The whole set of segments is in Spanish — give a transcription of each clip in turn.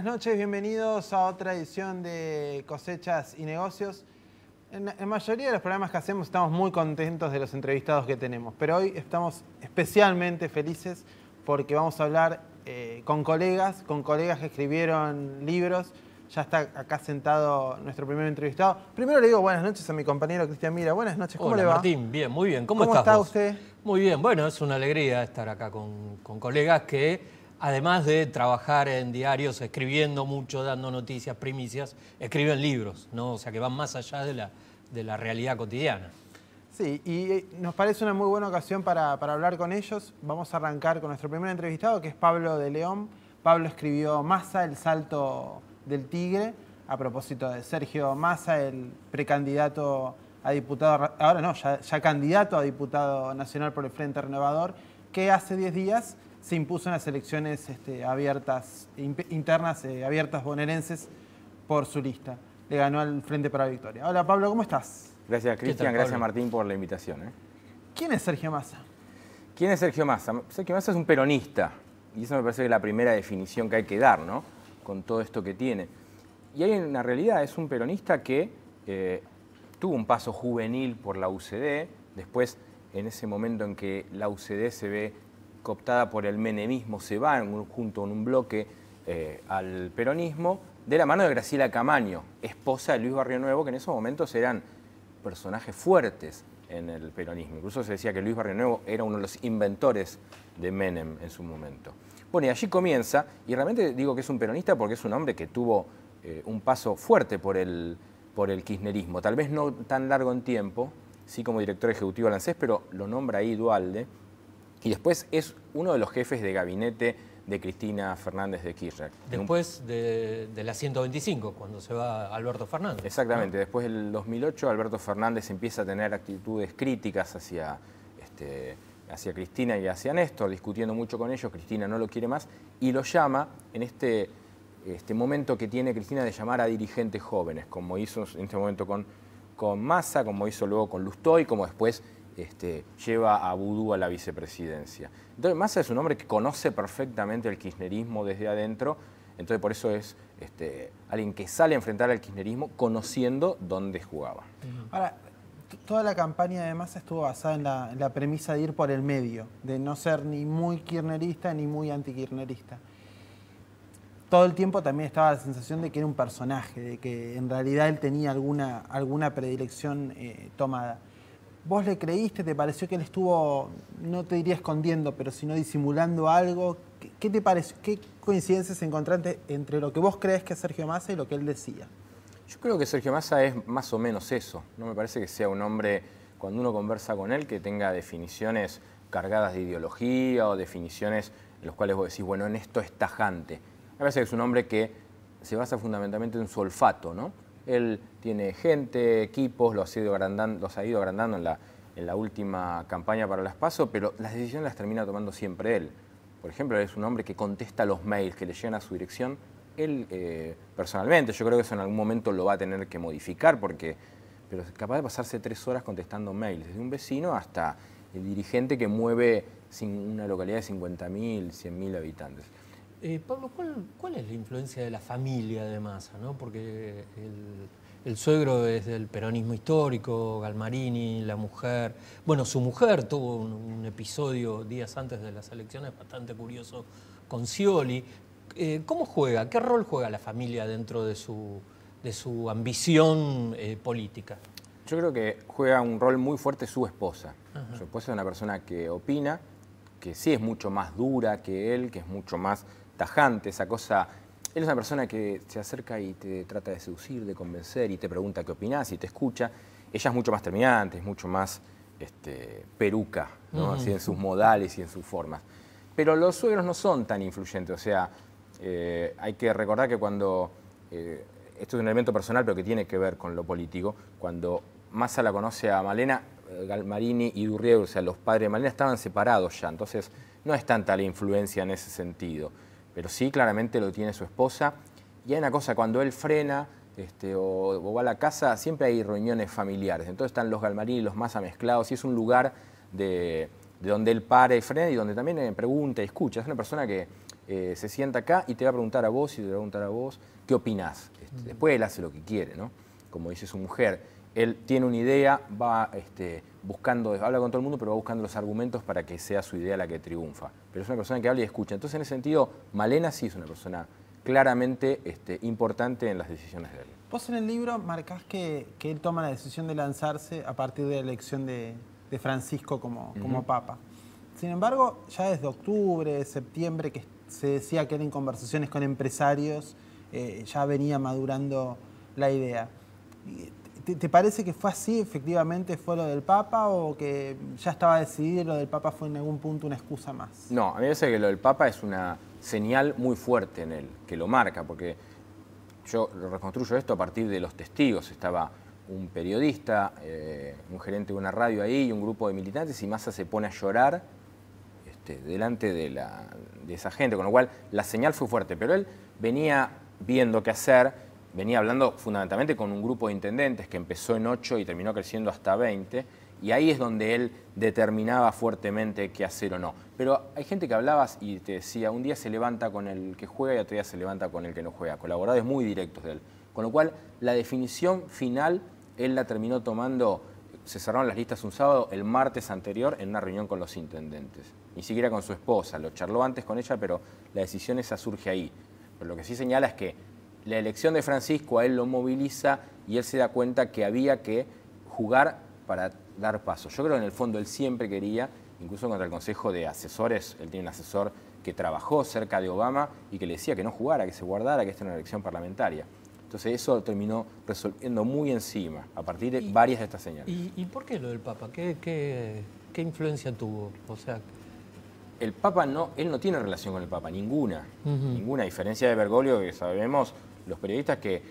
buenas noches, bienvenidos a otra edición de Cosechas y Negocios. En la mayoría de los programas que hacemos estamos muy contentos de los entrevistados que tenemos, pero hoy estamos especialmente felices porque vamos a hablar con colegas que escribieron libros. Ya está acá sentado nuestro primer entrevistado. Primero le digo buenas noches a mi compañero Cristian Mira. Buenas noches, ¿cómo le va? Martín, bien, muy bien. ¿Cómo está estás vos? usted? Muy bien, bueno, es una alegría estar acá con colegas que, además de trabajar en diarios, escribiendo mucho, dando noticias, primicias, escriben libros, ¿no? O sea, que van más allá de la realidad cotidiana. Sí, y nos parece una muy buena ocasión para hablar con ellos. Vamos a arrancar con nuestro primer entrevistado, que es Pablo de León. Pablo escribió Massa, el salto del tigre, a propósito de Sergio Massa, el precandidato a diputado, ahora no, ya candidato a diputado nacional por el Frente Renovador, que hace 10 días se impuso en las elecciones abiertas, internas, abiertas bonaerenses por su lista. Le ganó al Frente para la Victoria. Hola Pablo, ¿cómo estás? Gracias Cristian, gracias Martín por la invitación. ¿Quién es Sergio Massa? ¿Quién es Sergio Massa? Sergio Massa es un peronista, y eso me parece que es la primera definición que hay que dar, ¿no? Con todo esto que tiene. Y hay una realidad, es un peronista que tuvo un paso juvenil por la UCD, después en ese momento en que la UCD se ve cooptada por el menemismo, se va junto en un bloque al peronismo, de la mano de Graciela Camaño, esposa de Luis Barrionuevo, que en esos momentos eran personajes fuertes en el peronismo. Incluso se decía que Luis Barrionuevo era uno de los inventores de Menem en su momento. Bueno, y allí comienza, y realmente digo que es un peronista porque es un hombre que tuvo un paso fuerte por el kirchnerismo, tal vez no tan largo en tiempo, sí como director ejecutivo del ANSES, pero lo nombra ahí Duhalde, y después es uno de los jefes de gabinete de Cristina Fernández de Kirchner. Después de la 125, cuando se va Alberto Fernández. Exactamente, ¿no? Después del 2008 Alberto Fernández empieza a tener actitudes críticas hacia Cristina y hacia Néstor, discutiendo mucho con ellos. Cristina no lo quiere más y lo llama en este momento que tiene Cristina de llamar a dirigentes jóvenes, como hizo en este momento con Massa, como hizo luego con Lustó, como después lleva a Vudú a la vicepresidencia. Entonces Massa es un hombre que conoce perfectamente el kirchnerismo desde adentro, entonces por eso es alguien que sale a enfrentar al kirchnerismo conociendo dónde jugaba. Ahora, toda la campaña de Massa estuvo basada en la premisa de ir por el medio, de no ser ni muy kirchnerista ni muy antikirchnerista. Todo el tiempo también estaba la sensación de que era un personaje, de que en realidad él tenía alguna predilección tomada. ¿Vos le creíste? ¿Te pareció que él estuvo, no te diría escondiendo, pero sino disimulando algo? ¿Qué te pareció? ¿Qué coincidencias encontraste entre lo que vos crees que es Sergio Massa y lo que él decía? Yo creo que Sergio Massa es más o menos eso. No me parece que sea un hombre, cuando uno conversa con él, que tenga definiciones cargadas de ideología o definiciones en las cuales vos decís, bueno, en esto es tajante. Me parece que es un hombre que se basa fundamentalmente en su olfato, ¿no? Él tiene gente, equipos, los ha ido agrandando en la última campaña para las PASO, pero las decisiones las termina tomando siempre él. Por ejemplo, él es un hombre que contesta los mails que le llegan a su dirección. Él, personalmente, yo creo que eso en algún momento lo va a tener que modificar, pero es capaz de pasarse 3 horas contestando mails, desde un vecino hasta el dirigente que mueve una localidad de 50.000, 100.000 habitantes. Pablo, ¿cuál es la influencia de la familia de Massa, ¿no? Porque el suegro es del peronismo histórico, Galmarini, la mujer. Bueno, su mujer tuvo un episodio días antes de las elecciones bastante curioso con Scioli. ¿Cómo juega? ¿Qué rol juega la familia dentro de su ambición política? Yo creo que juega un rol muy fuerte su esposa. Ajá. Su esposa es una persona que opina, que sí es mucho más dura que él, que es mucho más tajante, esa cosa. Él es una persona que se acerca y te trata de seducir, de convencer y te pregunta qué opinás y te escucha. Ella es mucho más terminante, es mucho más peruca, ¿no? Así en sus modales y en sus formas. Pero los suegros no son tan influyentes, o sea, hay que recordar que cuando, esto es un elemento personal pero que tiene que ver con lo político, cuando Massa la conoce a Malena, Galmarini y Durrieu, o sea, los padres de Malena estaban separados ya, entonces no es tanta la influencia en ese sentido. Pero sí, claramente lo tiene su esposa. Y hay una cosa, cuando él frena o va a la casa, siempre hay reuniones familiares. Entonces están los Galmarini y los Massa mezclados y es un lugar de donde él para y frena y donde también pregunta y escucha. Es una persona que se sienta acá y te va a preguntar a vos y te va a preguntar a vos, ¿qué opinás? Después él hace lo que quiere, ¿no? Como dice su mujer, él tiene una idea, va buscando, habla con todo el mundo, pero va buscando los argumentos para que sea su idea la que triunfa. Pero es una persona que habla y escucha. Entonces, en ese sentido, Malena sí es una persona claramente importante en las decisiones de él. Vos en el libro marcás que él toma la decisión de lanzarse a partir de la elección de Francisco como papa. Sin embargo, ya desde octubre, septiembre, que se decía que eran conversaciones con empresarios, ya venía madurando la idea. ¿Te parece que fue así, efectivamente fue lo del Papa, o que ya estaba decidido y lo del Papa fue en algún punto una excusa más? No, a mí me parece que lo del Papa es una señal muy fuerte en él, que lo marca, porque yo reconstruyo esto a partir de los testigos. Estaba un periodista, un gerente de una radio ahí y un grupo de militantes, y Massa se pone a llorar delante de esa gente, con lo cual la señal fue fuerte, pero él venía viendo qué hacer. Venía hablando fundamentalmente con un grupo de intendentes que empezó en 8 y terminó creciendo hasta 20, y ahí es donde él determinaba fuertemente qué hacer o no. Pero hay gente que hablabas y te decía, un día se levanta con el que juega y otro día se levanta con el que no juega. Colaboradores muy directos de él. Con lo cual, la definición final, él la terminó tomando, se cerraron las listas un sábado, el martes anterior, en una reunión con los intendentes. Ni siquiera con su esposa, lo charló antes con ella, pero la decisión esa surge ahí. Pero lo que sí señala es que la elección de Francisco a él lo moviliza y él se da cuenta que había que jugar para dar paso. Yo creo que en el fondo él siempre quería, incluso contra el Consejo de Asesores, él tiene un asesor que trabajó cerca de Obama y que le decía que no jugara, que se guardara, que esta era una elección parlamentaria. Entonces eso lo terminó resolviendo muy encima, a partir de varias de estas señales. ¿Y por qué lo del Papa? ¿Qué influencia tuvo? O sea, el Papa él no tiene relación con el Papa, ninguna. Ninguna, a diferencia de Bergoglio, que sabemos los periodistas que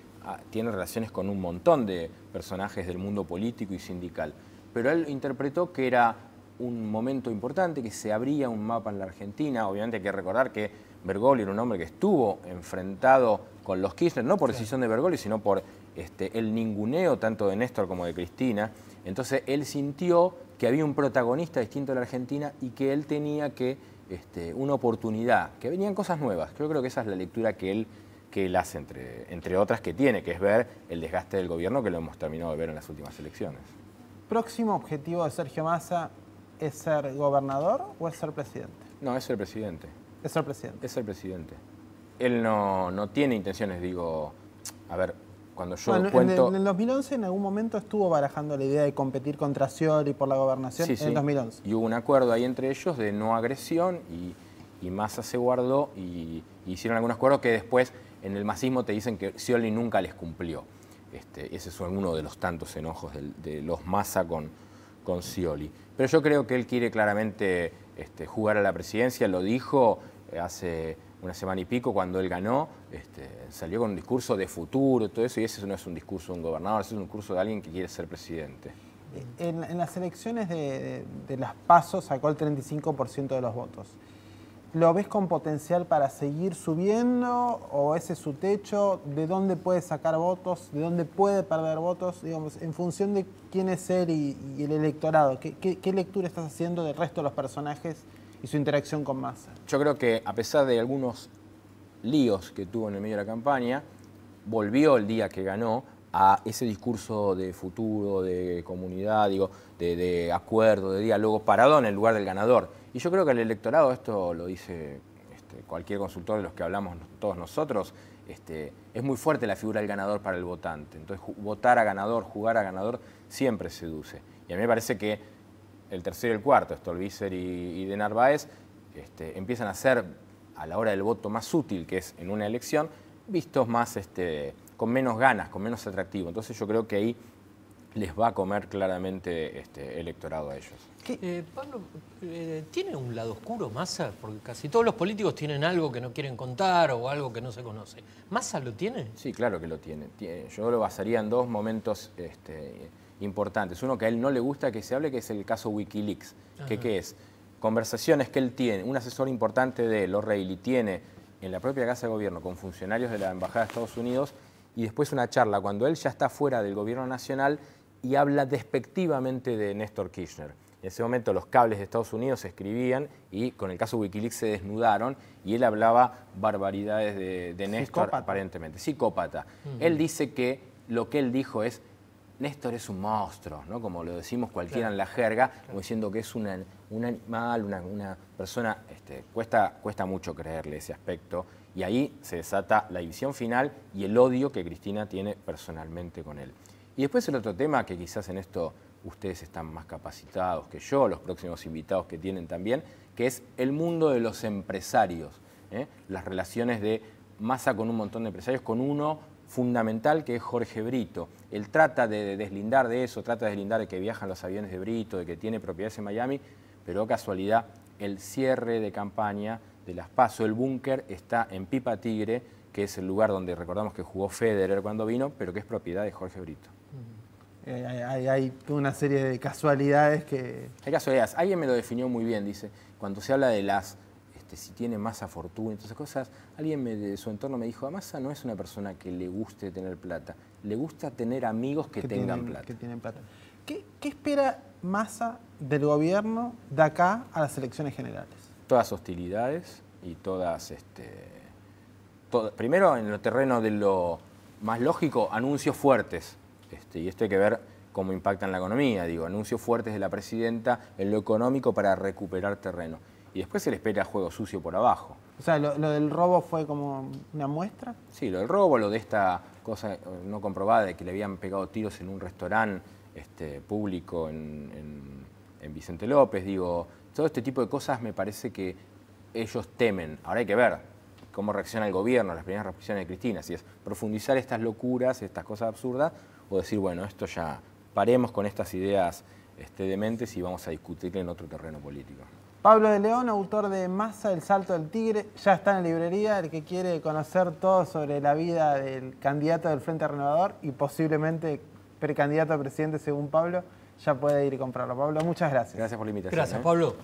tienen relaciones con un montón de personajes del mundo político y sindical. Pero él interpretó que era un momento importante, que se abría un mapa en la Argentina. Obviamente hay que recordar que Bergoglio era un hombre que estuvo enfrentado con los Kirchner, no por decisión de Bergoglio, sino por el ninguneo tanto de Néstor como de Cristina. Entonces él sintió que había un protagonista distinto a la Argentina y que él tenía que una oportunidad, que venían cosas nuevas. Yo creo que esa es la lectura que él hace, entre otras que tiene, que es ver el desgaste del gobierno, que lo hemos terminado de ver en las últimas elecciones. ¿Próximo objetivo de Sergio Massa es ser gobernador o es ser presidente? No, es ser presidente. Es ser presidente. Es ser presidente. Él no tiene intenciones, digo, a ver, cuando yo cuento... En el 2011 en algún momento estuvo barajando la idea de competir contra Scioli por la gobernación, Sí, en el 2011. Y hubo un acuerdo ahí entre ellos de no agresión y Massa se guardó y hicieron algunos acuerdos que después en el masismo te dicen que Scioli nunca les cumplió. Ese es uno de los tantos enojos de los Massa con Scioli. Pero yo creo que él quiere claramente jugar a la presidencia, lo dijo hace una semana y pico cuando él ganó, salió con un discurso de futuro, todo eso, y ese no es un discurso de un gobernador, ese es un discurso de alguien que quiere ser presidente. En las elecciones de las PASO sacó el 35% de los votos. ¿Lo ves con potencial para seguir subiendo o ese es su techo? ¿De dónde puede sacar votos? ¿De dónde puede perder votos? Digamos, en función de quién es él y el electorado, ¿qué lectura estás haciendo del resto de los personajes y su interacción con Massa? Yo creo que a pesar de algunos líos que tuvo en el medio de la campaña, volvió el día que ganó a ese discurso de futuro, de comunidad, de acuerdo, de diálogo, parado en el lugar del ganador. Y yo creo que el electorado, esto lo dice cualquier consultor de los que hablamos todos nosotros, es muy fuerte la figura del ganador para el votante. Entonces, votar a ganador, jugar a ganador, siempre seduce. Y a mí me parece que el tercero y el cuarto, Stolbizer y de Narváez, empiezan a ser, a la hora del voto más útil, que es en una elección, vistos más con menos ganas, con menos atractivo. Entonces yo creo que ahí les va a comer claramente electorado a ellos. Pablo, ¿tiene un lado oscuro Massa? Porque casi todos los políticos tienen algo que no quieren contar o algo que no se conoce. ¿Massa lo tiene? Sí, claro que lo tiene. Yo lo basaría en dos momentos importantes. Uno que a él no le gusta que se hable, que es el caso Wikileaks. ¿Qué es? Conversaciones que él tiene, un asesor importante de él, O'Reilly, tiene en la propia Casa de Gobierno con funcionarios de la Embajada de Estados Unidos, y después una charla cuando él ya está fuera del Gobierno Nacional y habla despectivamente de Néstor Kirchner. En ese momento los cables de Estados Unidos se escribían y con el caso Wikileaks se desnudaron y él hablaba barbaridades de Néstor, Psicópata. aparentemente. Psicópata. Él dice que lo que él dijo es, Néstor es un monstruo, ¿no? Como lo decimos cualquiera en la jerga, como diciendo que es un animal, una persona, cuesta mucho creerle ese aspecto. Y ahí se desata la división final y el odio que Cristina tiene personalmente con él. Y después el otro tema, que quizás en esto ustedes están más capacitados que yo, los próximos invitados que tienen también, que es el mundo de los empresarios, ¿eh? Las relaciones de Massa con un montón de empresarios, con uno fundamental que es Jorge Brito. Él trata de deslindar de eso, trata de deslindar de que viajan los aviones de Brito, de que tiene propiedades en Miami, pero casualidad, el cierre de campaña de las PASO, el búnker, está en Pipa Tigre, que es el lugar donde recordamos que jugó Federer cuando vino, pero que es propiedad de Jorge Brito. Hay toda una serie de casualidades que... Hay casualidades. Alguien me lo definió muy bien, dice, cuando se habla de las, si tiene Massa fortuna y todas esas cosas, alguien de su entorno me dijo, a Massa no es una persona que le guste tener plata, le gusta tener amigos que tengan plata. Que tienen plata. ¿Qué espera Massa del gobierno de acá a las elecciones generales? Todas hostilidades y todas, primero en el terreno de lo más lógico, anuncios fuertes. Y esto hay que ver cómo impacta en la economía, digo, anuncios fuertes de la presidenta en lo económico para recuperar terreno. Y después se le espera juego sucio por abajo. O sea, lo del robo fue como una muestra. Sí, lo del robo, lo de esta cosa no comprobada de que le habían pegado tiros en un restaurante público en Vicente López, digo, todo este tipo de cosas me parece que ellos temen. Ahora hay que ver cómo reacciona el gobierno, las primeras reacciones de Cristina, si es profundizar estas locuras, estas cosas absurdas, o decir, bueno, esto ya paremos con estas ideas dementes y vamos a discutir en otro terreno político. Pablo de León, autor de Massa, El Salto del Tigre, ya está en la librería. El que quiere conocer todo sobre la vida del candidato del Frente Renovador y posiblemente precandidato a presidente según Pablo, ya puede ir y comprarlo. Pablo, muchas gracias. Gracias por la invitación. Gracias, Pablo.